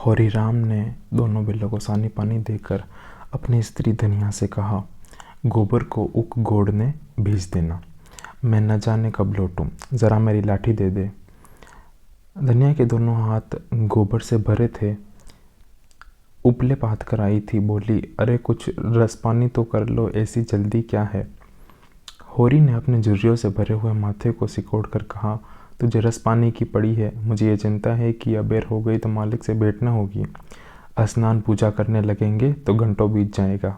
हौरीराम ने दोनों बिल्लों को सानी पानी देकर अपनी स्त्री धनिया से कहा, गोबर को उक गोड़ने भेज देना, मैं न जाने कब लौटूं, ज़रा मेरी लाठी दे दे। धनिया के दोनों हाथ गोबर से भरे थे। उपले पात कर आई थी। बोली, अरे कुछ रस पानी तो कर लो, ऐसी जल्दी क्या है। हौरी ने अपने झुर्रियों से भरे हुए माथे को सिकोड़ कर कहा, तुझे रस पानी की पड़ी है। मुझे ये चिंता है कि अबेर हो गई तो मालिक से भेंट न होगी। स्नान पूजा करने लगेंगे तो घंटों बीत जाएगा।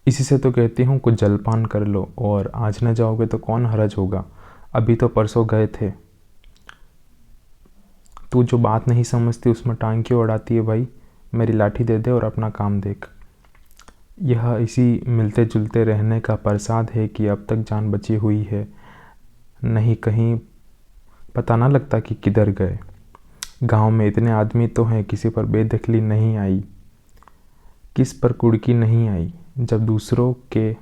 इसी से तो कहती हूँ कुछ जलपान कर लो, और आज न जाओगे तो कौन हरज होगा। अभी तो परसों गए थे। तू जो बात नहीं समझती उसमें टांग क्यों अड़ाती है भाई। मेरी लाठी दे दे और अपना काम देख। यह इसी मिलते जुलते रहने का प्रसाद है कि अब तक जान बची हुई है, नहीं कहीं पता ना लगता कि किधर गए। गांव में इतने आदमी तो हैं, किसी पर बेदखली नहीं आई, किस पर कुड़की नहीं आई। जब दूसरों के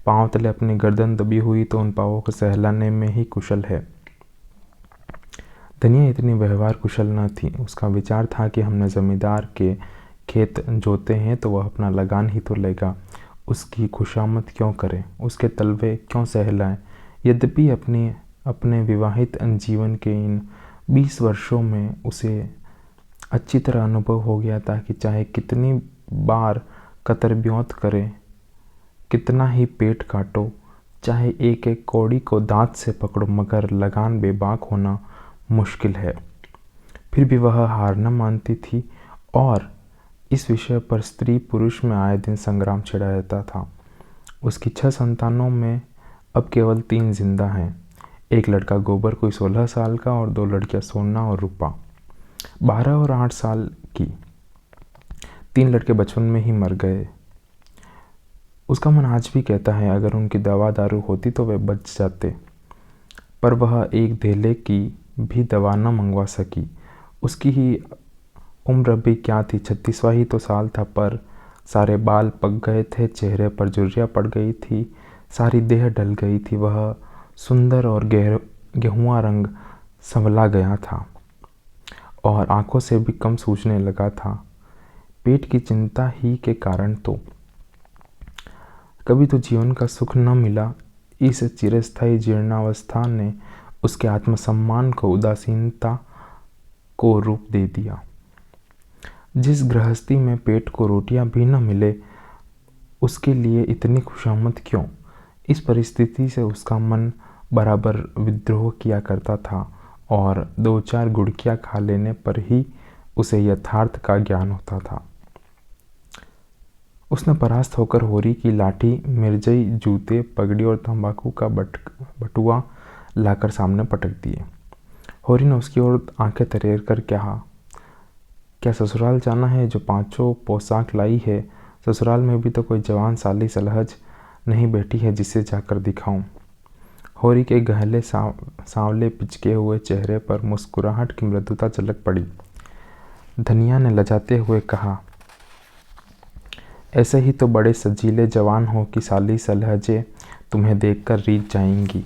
पांव तले अपनी गर्दन दबी हुई तो उन पांवों को सहलाने में ही कुशल है। धनिया इतनी व्यवहार कुशल न थी। उसका विचार था कि हमने जमींदार के खेत जोते हैं तो वह अपना लगान ही तो लेगा, उसकी खुशामद क्यों करें, उसके तलवे क्यों सहलाएं। यद्यपि अपने विवाहित जीवन के इन 20 वर्षों में उसे अच्छी तरह अनुभव हो गया था कि चाहे कितनी बार कतर ब्योंत करे, कितना ही पेट काटो, चाहे एक एक कौड़ी को दांत से पकड़ो, मगर लगान बेबाक होना मुश्किल है। फिर भी वह हार न मानती थी और इस विषय पर स्त्री पुरुष में आए दिन संग्राम छिड़ा रहता था। उसकी 6 संतानों में अब केवल 3 जिंदा हैं। एक लड़का गोबर कोई 16 साल का और 2 लड़कियां सोना और रूपा 12 और 8 साल की। 3 लड़के बचपन में ही मर गए। उसका मन आज भी कहता है अगर उनकी दवा दारू होती तो वे बच जाते, पर वह एक धेले की भी दवा न मंगवा सकी। उसकी ही उम्र भी क्या थी, 36वां ही तो साल था, पर सारे बाल पक गए थे, चेहरे पर झुर्रियाँ पड़ गई थी, सारी देह ढल गई थी। वह सुंदर और गेहुआ रंग संवला गया था और आंखों से भी कम सूझने लगा था। पेट की चिंता ही के कारण तो कभी तो जीवन का सुख न मिला। इस चिरस्थायी जीर्णावस्था ने उसके आत्मसम्मान को उदासीनता को रूप दे दिया। जिस गृहस्थी में पेट को रोटियां भी न मिले, उसके लिए इतनी खुशामद क्यों। इस परिस्थिति से उसका मन बराबर विद्रोह किया करता था और 2-4 गुड़कियां खा लेने पर ही उसे यथार्थ का ज्ञान होता था। उसने परास्त होकर हौरी की लाठी, मिर्जई, जूते, पगड़ी और तंबाकू का बटुआ लाकर सामने पटक दिए। हौरी ने उसकी ओर आंखें तरेर कर कहा, क्या ससुराल जाना है जो 5 पोशाक लाई है। ससुराल में भी तो कोई जवान साली सलहज नहीं बैठी है जिसे जाकर दिखाऊं। हौरी के गहले सांवले पिचके हुए चेहरे पर मुस्कुराहट की मृदुता झलक पड़ी। धनिया ने लजाते हुए कहा, ऐसे ही तो बड़े सजीले जवान हो कि साली सलहजे तुम्हें देखकर रीझ जाएंगी।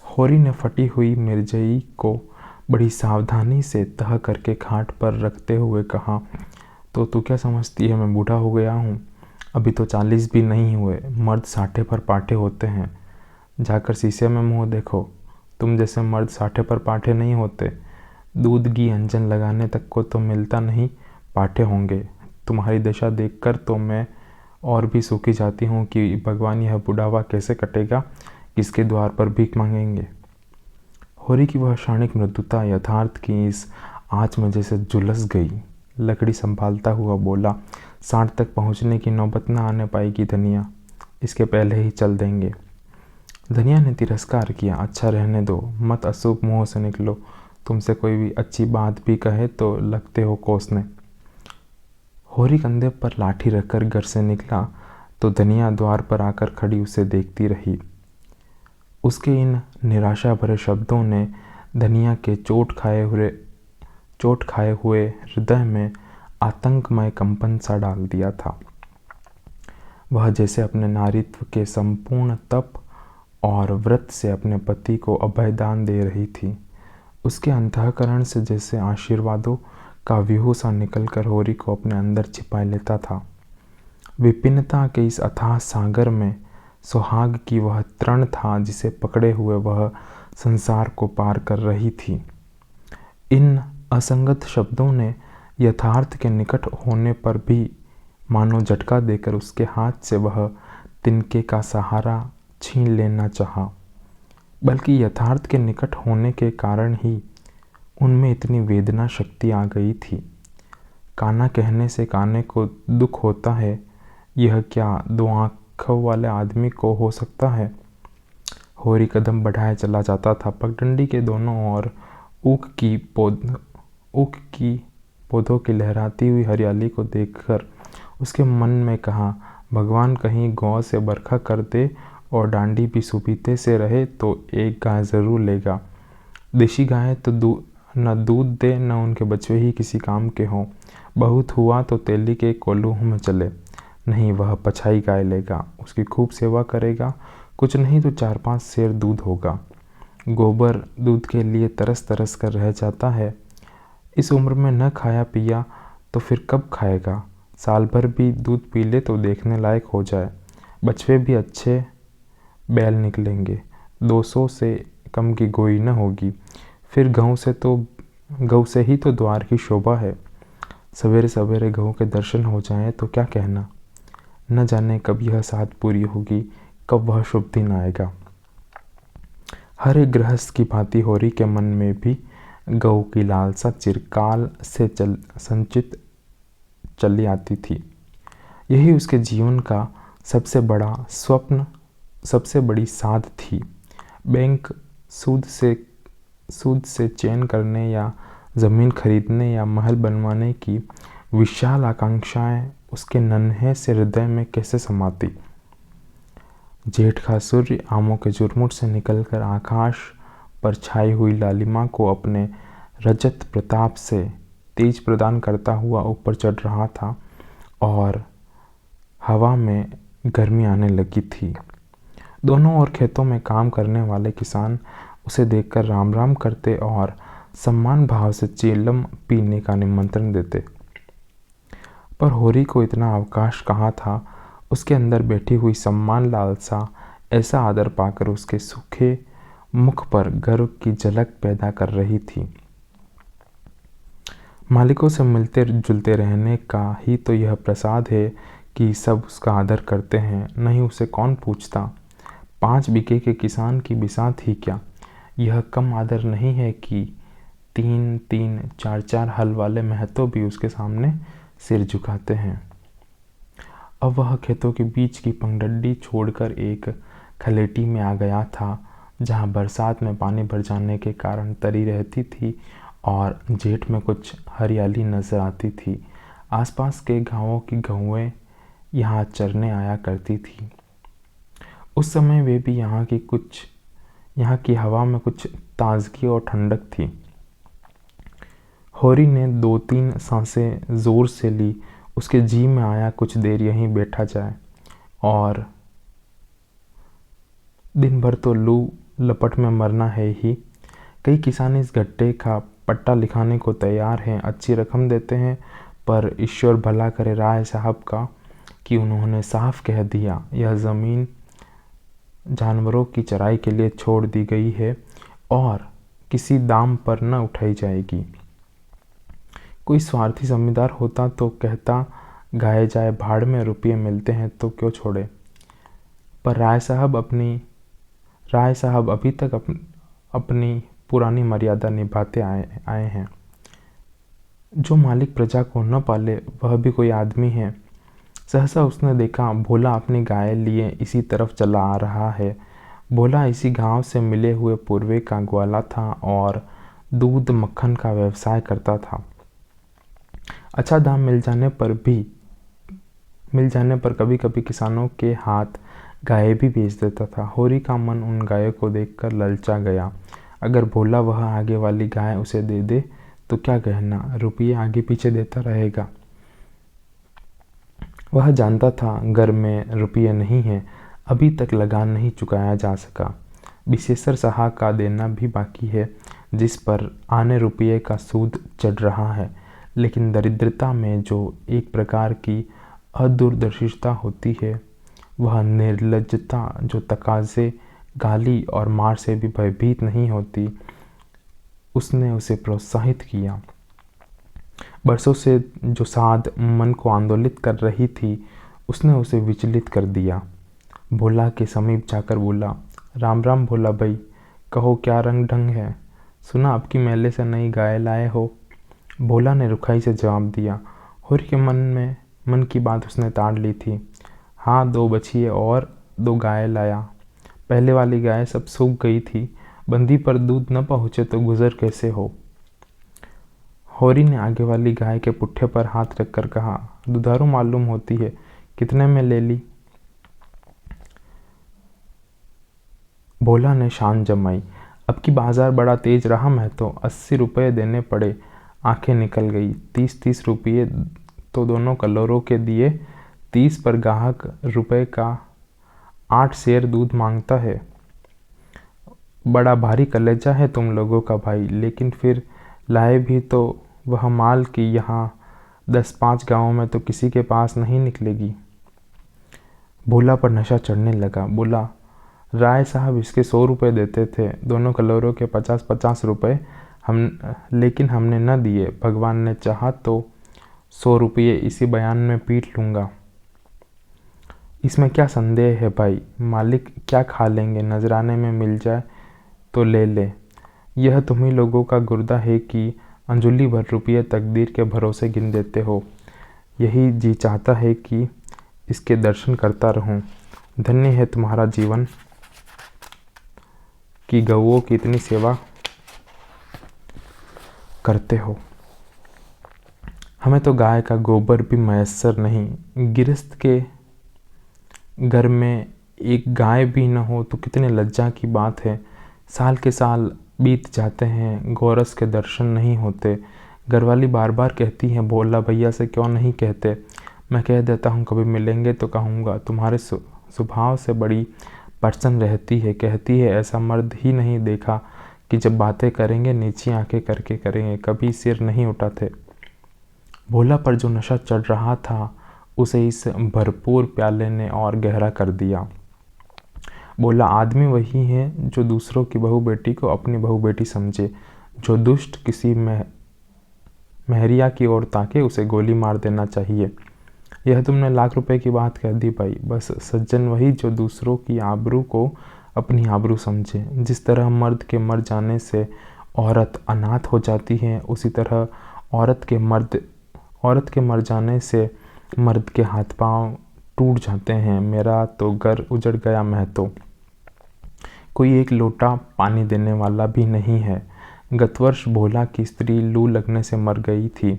हौरी ने फटी हुई मिर्जई को बड़ी सावधानी से तह करके खाट पर रखते हुए कहा, तो तू क्या समझती है मैं बूढ़ा हो गया हूँ। अभी तो 40 भी नहीं हुए। मर्द 60 पर पाटे होते हैं। जाकर शीशे में मुंह देखो। तुम जैसे मर्द 60 पर पाटे नहीं होते। दूध घी अंजन लगाने तक को तो मिलता नहीं, पाटे होंगे। तुम्हारी दशा देखकर तो मैं और भी सूखी जाती हूँ कि भगवान यह बुढ़ावा कैसे कटेगा, किसके द्वार पर भीख मांगेंगे। हौरी की वह क्षणिक मृदुता यथार्थ की इस आँच में जैसे झुलस गई। लकड़ी संभालता हुआ बोला, 60 तक पहुँचने की नौबत न आने पाएगी धनिया, इसके पहले ही चल देंगे। धनिया ने तिरस्कार किया, अच्छा रहने दो, मत अशुभ मुँह से निकलो। तुमसे कोई भी अच्छी बात भी कहे तो लगते हो कोसने। हौरी कंधे पर लाठी रखकर घर से निकला तो धनिया द्वार पर आकर खड़ी उसे देखती रही। उसके इन निराशा भरे शब्दों ने धनिया के चोट खाए हुए हृदय में आतंकमय कंपन सा डाल दिया था। वह जैसे अपने नारीत्व के संपूर्ण तप और व्रत से अपने पति को अभयदान दे रही थी। उसके अंतःकरण से जैसे आशीर्वादों का व्यूह सा निकलकर होरी को अपने अंदर छिपा लेता था। विपिनता के इस अथाह सागर में सुहाग की वह तृण था जिसे पकड़े हुए वह संसार को पार कर रही थी। इन असंगत शब्दों ने यथार्थ के निकट होने पर भी मानो झटका देकर उसके हाथ से वह तिनके का सहारा छीन लेना चाहा। बल्कि यथार्थ के निकट होने के कारण ही उनमें इतनी वेदना शक्ति आ गई थी। काना कहने से काने को दुख होता है, यह क्या दो आँखों वाले आदमी को हो सकता है। होरी कदम बढ़ाए चला जाता था। पगडंडी के दोनों ओर ऊख की पौधों की लहराती हुई हरियाली को देखकर उसके मन में कहा, भगवान कहीं गौ से बरखा कर दे और डांडी भी सुबीते से रहे तो एक गाय ज़रूर लेगा। देशी गाय तो न दूध दे न उनके बच्चे ही किसी काम के हों। बहुत हुआ तो तेली के कोल्हू में चले। नहीं, वह पछाई गाय लेगा, उसकी खूब सेवा करेगा, कुछ नहीं तो 4-5 सेर दूध होगा। गोबर दूध के लिए तरस तरस कर रह जाता है। इस उम्र में न खाया पिया तो फिर कब खाएगा। साल भर भी दूध पी ले तो देखने लायक हो जाए। बछवे भी अच्छे बैल निकलेंगे। 200 से कम की गोई न होगी। फिर गऊ से ही तो द्वार की शोभा है। सवेरे सवेरे गऊ के दर्शन हो जाएं तो क्या कहना। न जाने कब यह साध पूरी होगी, कब वह शुभ दिन आएगा। हर एक गृहस्थ की भांति होरी के मन में भी गऊ की लालसा चिरकाल से संचित चली आती थी। यही उसके जीवन का सबसे बड़ा स्वप्न, सबसे बड़ी साध थी। बैंक सूद से चैन करने या ज़मीन खरीदने या महल बनवाने की विशाल आकांक्षाएं उसके नन्हे से हृदय में कैसे समाती। जेठ का सूर्य आमों के झुरमुट से निकलकर आकाश पर छाई हुई लालिमा को अपने रजत प्रताप से तेज प्रदान करता हुआ ऊपर चढ़ रहा था और हवा में गर्मी आने लगी थी। दोनों ओर खेतों में काम करने वाले किसान उसे देखकर राम राम करते और सम्मान भाव से चीलम पीने का निमंत्रण देते। पर होरी को इतना अवकाश कहाँ था। उसके अंदर बैठी हुई सम्मान लालसा ऐसा आदर पाकर उसके सूखे मुख पर गर्व की झलक पैदा कर रही थी। मालिकों से मिलते जुलते रहने का ही तो यह प्रसाद है कि सब उसका आदर करते हैं, नहीं उसे कौन पूछता। 5 बीघे के किसान की बिसात ही क्या। यह कम आदर नहीं है कि 3-3, 4-4 हल वाले महतो भी उसके सामने सिर झुकाते हैं। अब वह खेतों के बीच की पगडंडी छोड़कर एक खलेटी में आ गया था, जहाँ बरसात में पानी भर जाने के कारण तरी रहती थी और जेठ में कुछ हरियाली नजर आती थी। आसपास के गांवों की गौएं यहाँ चरने आया करती थी। उस समय वे भी यहाँ की हवा में कुछ ताजगी और ठंडक थी। होरी ने 2-3 सांसें जोर से ली। उसके जी में आया कुछ देर यहीं बैठा जाए और दिन भर तो लू लपट में मरना है ही। कई किसान इस गड्ढे का पट्टा लिखाने को तैयार हैं, अच्छी रकम देते हैं, पर ईश्वर भला करे राय साहब का कि उन्होंने साफ कह दिया यह ज़मीन जानवरों की चराई के लिए छोड़ दी गई है और किसी दाम पर न उठाई जाएगी। कोई स्वार्थी जमींदार होता तो कहता गाए जाए भाड़ में, रुपये मिलते हैं तो क्यों छोड़े। पर राय साहब अभी तक अपनी पुरानी मर्यादा निभाते आए हैं। जो मालिक प्रजा को न पाले वह भी कोई आदमी है। सहसा उसने देखा भोला अपनी गाय लिए इसी तरफ चला आ रहा है। भोला इसी गांव से मिले हुए पूर्वे का ग्वाला था और दूध मक्खन का व्यवसाय करता था। अच्छा दाम मिल जाने पर कभी कभी किसानों के हाथ गाय भी बेच देता था। होरी का मन उन गायों को देखकर ललचा गया। अगर भोला वह आगे वाली गाय उसे दे दे तो क्या कहना, रुपये आगे पीछे देता रहेगा। वह जानता था घर में रुपये नहीं हैं, अभी तक लगान नहीं चुकाया जा सका। विशेषर साहा का देना भी बाकी है। जिस पर आने रुपये का सूद चढ़ रहा है। लेकिन दरिद्रता में जो एक प्रकार की अदूरदर्शिता होती है, वह निर्लज्जता जो तकाजे, गाली और मार से भी भयभीत नहीं होती, उसने उसे प्रोत्साहित किया। बरसों से जो साध मन को आंदोलित कर रही थी, उसने उसे विचलित कर दिया। भोला के समीप जाकर बोला, राम राम भोला भाई, कहो क्या रंग ढंग है, सुना आपकी मेले से नई गाय लाए हो। भोला ने रुखाई से जवाब दिया। होरी के मन की बात उसने ताड़ ली थी। हाँ, 2 बछिए और 2 गाय लाया। पहले वाली गाय सब सूख गई थी, बंदी पर दूध न पहुँचे तो गुजर कैसे हो। होरी ने आगे वाली गाय के पुट्ठे पर हाथ रखकर कहा, दुधारू मालूम होती है, कितने में ले ली। भोला ने शान जमाई। अब की बाजार बड़ा तेज रहा, मैं तो 80 रुपये देने पड़े। आंखें निकल गई। 30-30 रुपये तो दोनों कलोरों के दिए। 30 पर गाहक रुपये का 8 सेर दूध मांगता है। बड़ा भारी कलेजा है तुम लोगों का भाई, लेकिन फिर लाए भी तो वह माल की यहाँ 10-5 गांवों में तो किसी के पास नहीं निकलेगी। भोला पर नशा चढ़ने लगा। बोला, राय साहब इसके 100 रुपये देते थे, दोनों कलोरों के 50-50 रुपये लेकिन हमने न दिए। भगवान ने चाहा तो 100 रुपये इसी बयान में पीट लूँगा। इसमें क्या संदेह है भाई, मालिक क्या खा लेंगे, नजराने में मिल जाए तो ले ले। यह तुम्ही लोगों का गुर्दा है कि अंजुली भर रुपये तकदीर के भरोसे गिन देते हो। यही जी चाहता है कि इसके दर्शन करता रहूं। धन्य है तुम्हारा जीवन कि गौओं की इतनी सेवा करते हो। हमें तो गाय का गोबर भी मयस्सर नहीं। गिरस्त के घर में एक गाय भी न हो तो कितने लज्जा की बात है। साल के साल बीत जाते हैं, गोरस के दर्शन नहीं होते। घरवाली बार बार कहती हैं, भोला भैया से क्यों नहीं कहते। मैं कह देता हूँ, कभी मिलेंगे तो कहूँगा। तुम्हारे स्वभाव से बड़ी प्रसन्न रहती है। कहती है, ऐसा मर्द ही नहीं देखा कि जब बातें करेंगे नीची आंखें करके करेंगे, कभी सिर नहीं उठाते। भोला पर जो नशा चढ़ रहा था, उसे इस भरपूर प्याले ने और गहरा कर दिया। बोला, आदमी वही है जो दूसरों की बहू बेटी को अपनी बहू बेटी समझे। जो दुष्ट किसी महरिया की ओर ताके, उसे गोली मार देना चाहिए। यह तुमने लाख रुपए की बात कह दी भाई। बस सज्जन वही जो दूसरों की आबरू को अपनी आबरू समझे। जिस तरह मर्द के मर जाने से औरत अनाथ हो जाती है, उसी तरह औरत के मर जाने से मर्द के हाथ पांव टूट जाते हैं। मेरा तो घर उजड़ गया। मैं तो कोई एक लोटा पानी देने वाला भी नहीं है। गत वर्ष भोला की स्त्री लू लगने से मर गई थी।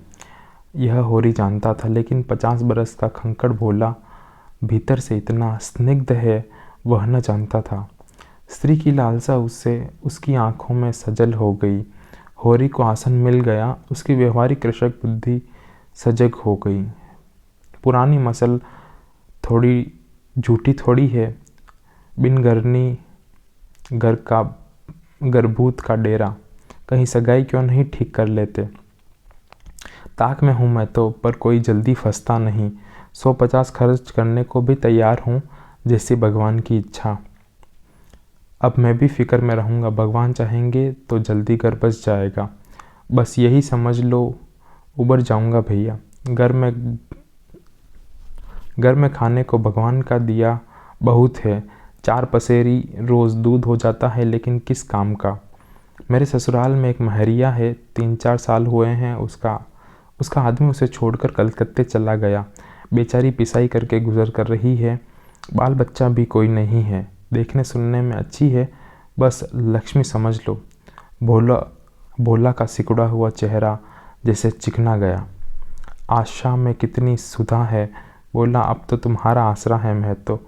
यह होरी जानता था, लेकिन 50 बरस का खंकड़ भोला भीतर से इतना स्निग्ध है, वह न जानता था। स्त्री की लालसा उसकी आंखों में सजल हो गई। होरी को आसन मिल गया। उसकी व्यवहारिक कृषक बुद्धि सजग हो गई। पुरानी मसल थोड़ी झूठी थोड़ी है। बिन गरनी गरभूत का डेरा, कहीं सगाई क्यों नहीं ठीक कर लेते। ताक में हूँ मैं तो, पर कोई जल्दी फंसता नहीं। 150 खर्च करने को भी तैयार हूँ, जैसी भगवान की इच्छा। अब मैं भी फिक्र में रहूँगा। भगवान चाहेंगे तो जल्दी घर बस जाएगा। बस यही समझ लो, उबर जाऊँगा भैया। घर में खाने को भगवान का दिया बहुत है। 4 पसेरी रोज़ दूध हो जाता है, लेकिन किस काम का। मेरे ससुराल में एक महरिया है, 3-4 साल हुए हैं। उसका आदमी उसे छोड़कर कलकत्ते चला गया। बेचारी पिसाई करके गुजर कर रही है। बाल बच्चा भी कोई नहीं है। देखने सुनने में अच्छी है, बस लक्ष्मी समझ लो। भोला का सिकुड़ा हुआ चेहरा जैसे चिकना गया। आशा में कितनी सुधा है। बोला, अब तो तुम्हारा आसरा है। मैं तो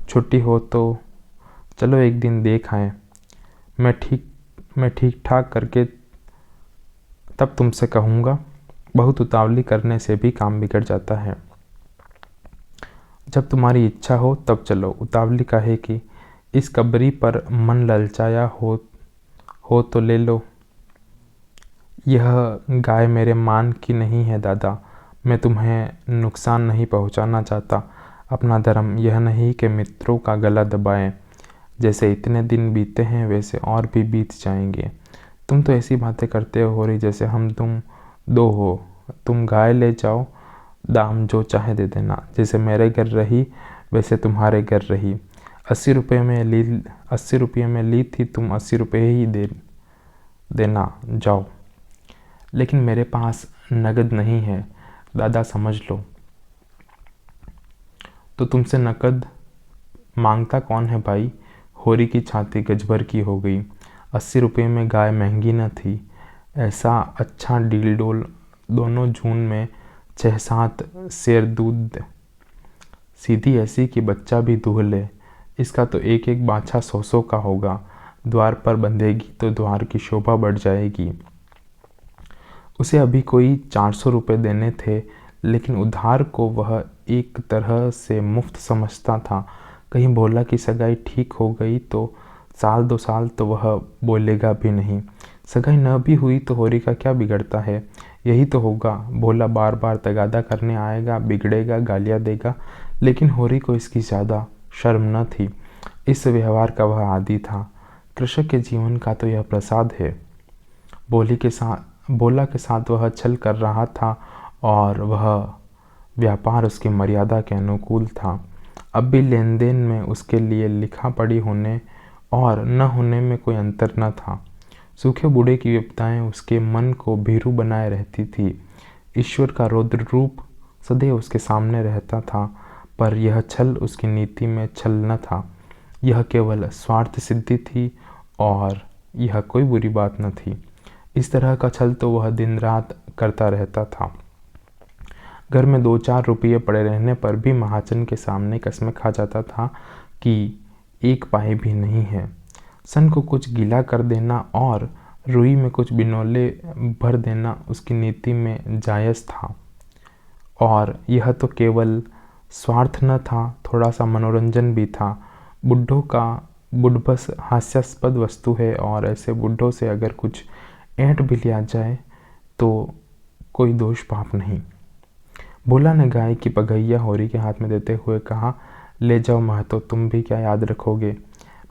छुट्टी हो तो चलो एक दिन देख आएँ। मैं ठीक ठाक करके तब तुमसे कहूँगा। बहुत उतावली करने से भी काम बिगड़ जाता है। जब तुम्हारी इच्छा हो तब चलो, उतावली काहे की। इस कबरी पर मन ललचाया हो तो ले लो। यह गाय मेरे मान की नहीं है दादा। मैं तुम्हें नुकसान नहीं पहुंचाना चाहता। अपना धर्म यह नहीं कि मित्रों का गला दबाएं। जैसे इतने दिन बीते हैं वैसे और भी बीत जाएंगे। तुम तो ऐसी बातें करते हो रही जैसे हम तुम दो हो। तुम गाय ले जाओ, दाम जो चाहे दे देना। जैसे मेरे घर रही वैसे तुम्हारे घर रही। 80 रुपये में ली थी, तुम 80 रुपये ही देना जाओ। लेकिन मेरे पास नगद नहीं है दादा, समझ लो। तो तुमसे नकद मांगता कौन है भाई? होरी की छाती गजभर की हो गई। 80 रुपये में गाय महंगी न थी। ऐसा अच्छा डील डोल, दोनों जून में 6-7 सेर दूध, सीधी ऐसी कि बच्चा भी दूह ले। इसका तो एक एक बाछा 100-100 का होगा। द्वार पर बंधेगी तो द्वार की शोभा बढ़ जाएगी। उसे अभी कोई 400 रुपये देने थे, लेकिन उधार को वह एक तरह से मुफ्त समझता था। कहीं भोला की सगाई ठीक हो गई तो 1-2 साल तो वह बोलेगा भी नहीं। सगाई न भी हुई तो होरी का क्या बिगड़ता है? यही तो होगा, भोला बार बार तगादा करने आएगा, बिगड़ेगा, गालियाँ देगा। लेकिन होरी को इसकी ज़्यादा शर्म न थी। इस व्यवहार का वह आदी था। कृषक के जीवन का तो यह प्रसाद है। भोला के साथ वह छल कर रहा था और वह व्यापार उसकी मर्यादा के अनुकूल था। अब भी लेन देन में उसके लिए लिखा पढ़ी होने और न होने में कोई अंतर न था। सूखे बूढ़े की विपदाएं उसके मन को भीरू बनाए रहती थी। ईश्वर का रौद्र रूप सदैव उसके सामने रहता था, पर यह छल उसकी नीति में छल न था। यह केवल स्वार्थ सिद्धि थी और यह कोई बुरी बात न थी। इस तरह का छल तो वह दिन रात करता रहता था। घर में 2-4 रुपये पड़े रहने पर भी महाजन के सामने कस्में खा जाता था कि 1 पाई भी नहीं है। सन को कुछ गीला कर देना और रुई में कुछ बिनौले भर देना उसकी नीति में जायज़ था। और यह तो केवल स्वार्थ न था, थोड़ा सा मनोरंजन भी था। बुड्ढों का बुढ़बस हास्यास्पद वस्तु है और ऐसे बुड्ढों से अगर कुछ ऐंठ भी लिया जाए तो कोई दोष पाप नहीं। भोला ने गाय की पगैया होरी के हाथ में देते हुए कहा, ले जाओ महतो, तुम भी क्या याद रखोगे?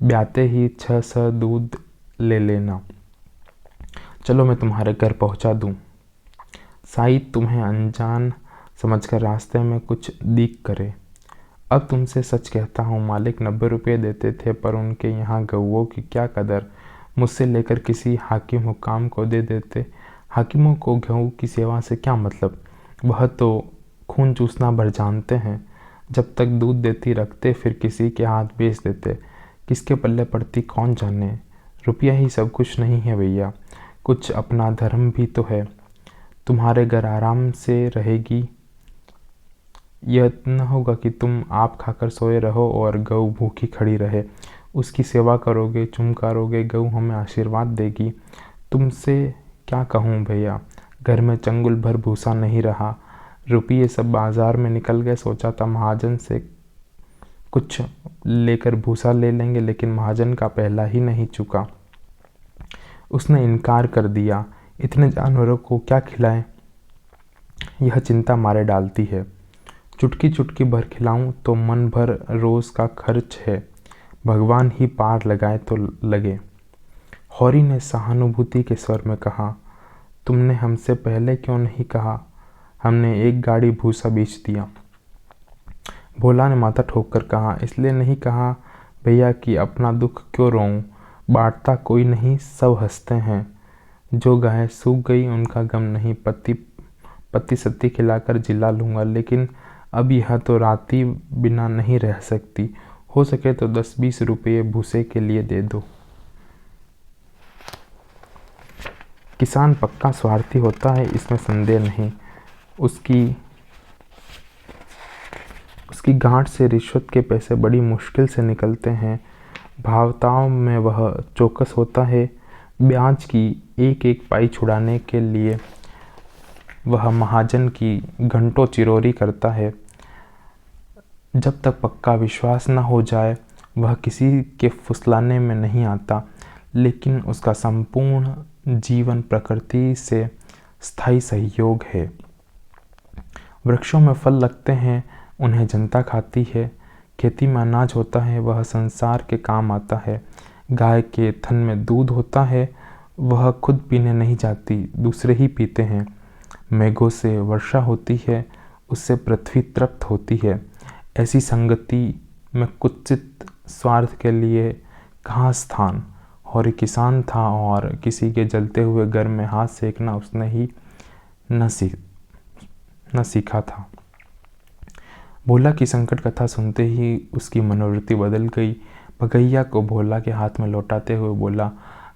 ब्याते ही 6 दूध ले लेना। चलो मैं तुम्हारे घर पहुंचा दूं। शायद तुम्हें अनजान समझकर रास्ते में कुछ दीख करे। अब तुमसे सच कहता हूँ, मालिक 90 रुपये देते थे, पर उनके यहाँ गऊओं की क्या कदर। मुझसे लेकर किसी हाकिम हुकाम को दे देते। हाकिमों को गऊ की सेवा से क्या मतलब? वह तो खून चूसना भर जानते हैं। जब तक दूध देती रखते, फिर किसी के हाथ बेच देते। किसके पल्ले पड़ती कौन जाने। रुपया ही सब कुछ नहीं है भैया, कुछ अपना धर्म भी तो है। तुम्हारे घर आराम से रहेगी। यह न होगा कि तुम आप खाकर सोए रहो और गऊ भूखी खड़ी रहे। उसकी सेवा करोगे, चुमकारोगे, गऊ हमें आशीर्वाद देगी। तुमसे क्या कहूँ भैया, घर में चंगुल भर भूसा नहीं रहा। रुपये सब बाजार में निकल गए। सोचा था महाजन से कुछ लेकर भूसा ले लेंगे, लेकिन महाजन का पहला ही नहीं चुका। उसने इनकार कर दिया। इतने जानवरों को क्या खिलाएं, यह चिंता मारे डालती है। चुटकी चुटकी भर खिलाऊं तो मन भर रोज का खर्च है। भगवान ही पार लगाए तो लगे। होरी ने सहानुभूति के स्वर में कहा, तुमने हमसे पहले क्यों नहीं कहा? हमने 1 गाड़ी भूसा बेच दिया। भोला ने माथा ठोककर कहा, इसलिए नहीं कहा भैया कि अपना दुख क्यों रोऊं। बांटता कोई नहीं, सब हंसते हैं। जो गाय सूख गई उनका गम नहीं। पत्ती सत्ती खिलाकर जिला लूँगा, लेकिन अब यह तो राती बिना नहीं रह सकती। हो सके तो 10-20 रुपये भूसे के लिए दे दो। किसान पक्का स्वार्थी होता है, इसमें संदेह नहीं। उसकी गांठ से रिश्वत के पैसे बड़ी मुश्किल से निकलते हैं। भावताओं में वह चौकस होता है। ब्याज की 1-1 पाई छुड़ाने के लिए वह महाजन की घंटों चिरोरी करता है। जब तक पक्का विश्वास न हो जाए वह किसी के फुसलाने में नहीं आता, लेकिन उसका संपूर्ण जीवन प्रकृति से स्थायी सहयोग है। वृक्षों में फल लगते हैं, उन्हें जनता खाती है। खेती में अनाज होता है, वह संसार के काम आता है। गाय के थन में दूध होता है, वह खुद पीने नहीं जाती, दूसरे ही पीते हैं। मेघों से वर्षा होती है, उससे पृथ्वी तृप्त होती है। ऐसी संगति में कुत्सित स्वार्थ के लिए कहाँ स्थान। और एक किसान था और किसी के जलते हुए घर में हाथ सेकना उसने ही न सीखा था। भोला की संकट कथा सुनते ही उसकी मनोवृत्ति बदल गई। भगैया को भोला के हाथ में लौटाते हुए बोला,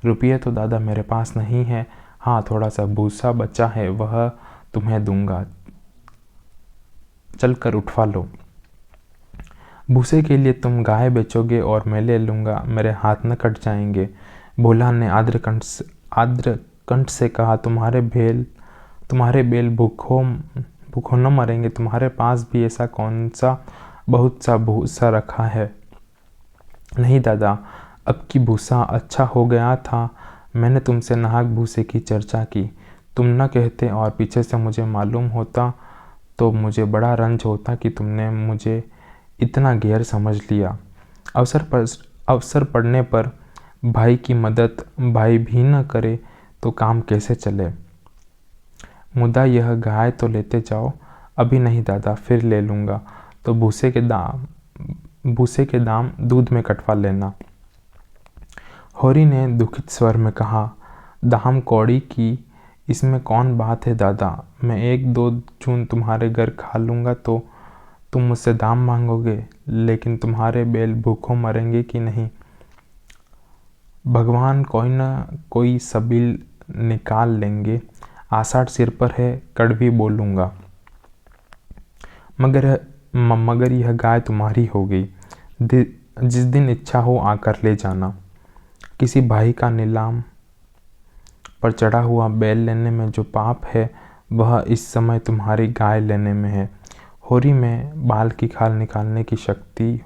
रुपये तो दादा मेरे पास नहीं है, हाँ थोड़ा सा भूसा बचा है, वह तुम्हें दूंगा, चल कर उठवा लो। भूसे के लिए तुम गाय बेचोगे और मैं ले लूँगा, मेरे हाथ न कट जाएंगे। भोला ने आर्द्र कंठ से कहा, तुम्हारे बेल भूखों न मरेंगे, तुम्हारे पास भी ऐसा कौन सा बहुत सा भूसा रखा है। नहीं दादा, अब की भूसा अच्छा हो गया था, मैंने तुमसे नाहक भूसे की चर्चा की, तुम न कहते और पीछे से मुझे मालूम होता तो मुझे बड़ा रंज होता कि तुमने मुझे इतना गैर समझ लिया। अवसर पड़ने पर भाई की मदद भाई भी न करे तो काम कैसे चले। मुद्दा यह, गाय तो लेते जाओ। अभी नहीं दादा, फिर ले लूँगा, तो भूसे के दाम दूध में कटवा लेना। होरी ने दुखित स्वर में कहा, दाम कौड़ी की इसमें कौन बात है दादा, मैं 1-2 जून तुम्हारे घर खा लूँगा तो तुम मुझसे दाम मांगोगे, लेकिन तुम्हारे बैल भूखों मरेंगे कि नहीं। भगवान कोई न कोई सबील निकाल लेंगे, आषाढ़ सिर पर है, कड़वी बोलूँगा। मगर यह गाय तुम्हारी हो गई, जिस दिन इच्छा हो आकर ले जाना। किसी भाई का नीलाम पर चढ़ा हुआ बैल लेने में जो पाप है, वह इस समय तुम्हारी गाय लेने में है। होरी में बाल की खाल निकालने की शक्ति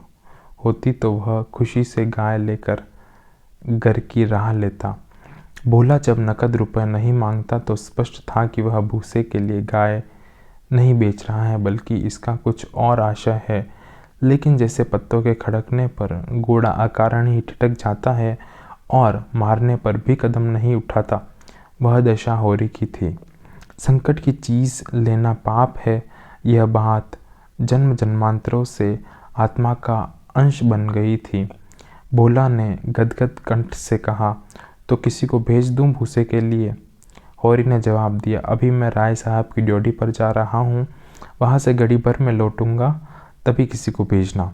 होती तो वह खुशी से गाय लेकर घर की राह लेता। भोला जब नकद रुपए नहीं मांगता तो स्पष्ट था कि वह भूसे के लिए गाय नहीं बेच रहा है, बल्कि इसका कुछ और आशय है। लेकिन जैसे पत्तों के खड़कने पर घोड़ा अकारण ही ठिठक जाता है और मारने पर भी कदम नहीं उठाता, वह दशा होरी की थी। संकट की चीज़ लेना पाप है, यह बात जन्म जन्मांतरों से आत्मा का अंश बन गई थी। भोला ने गदगद कंठ से कहा, तो किसी को भेज दूं भूसे के लिए। होरी ने जवाब दिया, अभी मैं राय साहब की ड्यूटी पर जा रहा हूँ, वहाँ से घड़ी भर में लौटूंगा, तभी किसी को भेजना।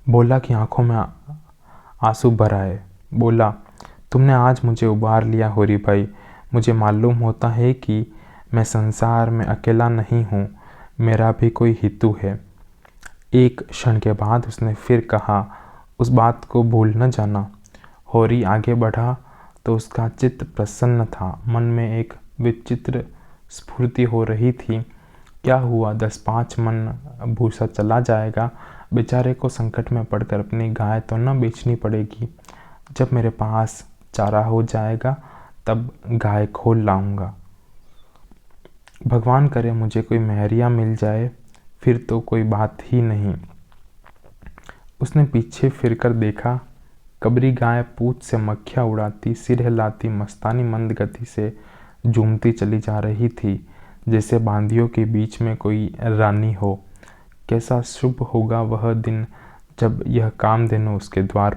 भोला की आंखों में आंसू भर आए। बोला, तुमने आज मुझे उबार लिया होरी भाई, मुझे मालूम होता है कि मैं संसार में अकेला नहीं हूँ, मेरा भी कोई हितू है। एक क्षण के बाद उसने फिर कहा, उस बात को भूल न जाना। होरी आगे बढ़ा तो उसका चित्त प्रसन्न था, मन में एक विचित्र स्फूर्ति हो रही थी। क्या हुआ, 10-5 मन भूसा चला जाएगा, बेचारे को संकट में पड़कर अपनी गाय तो न बेचनी पड़ेगी। जब मेरे पास चारा हो जाएगा तब गाय खोल लाऊंगा। भगवान करे मुझे कोई मेहरिया मिल जाए, फिर तो कोई बात ही नहीं। उसने पीछे फिरकर देखा, कबरी गाय पूंछ से मक्खियाँ उड़ाती, सिर हिलाती, मस्तानी मंद गति से झूमती चली जा रही थी, जैसे बांदियों के बीच में कोई रानी हो। कैसा शुभ होगा वह दिन जब यह कामधेनु उसके द्वार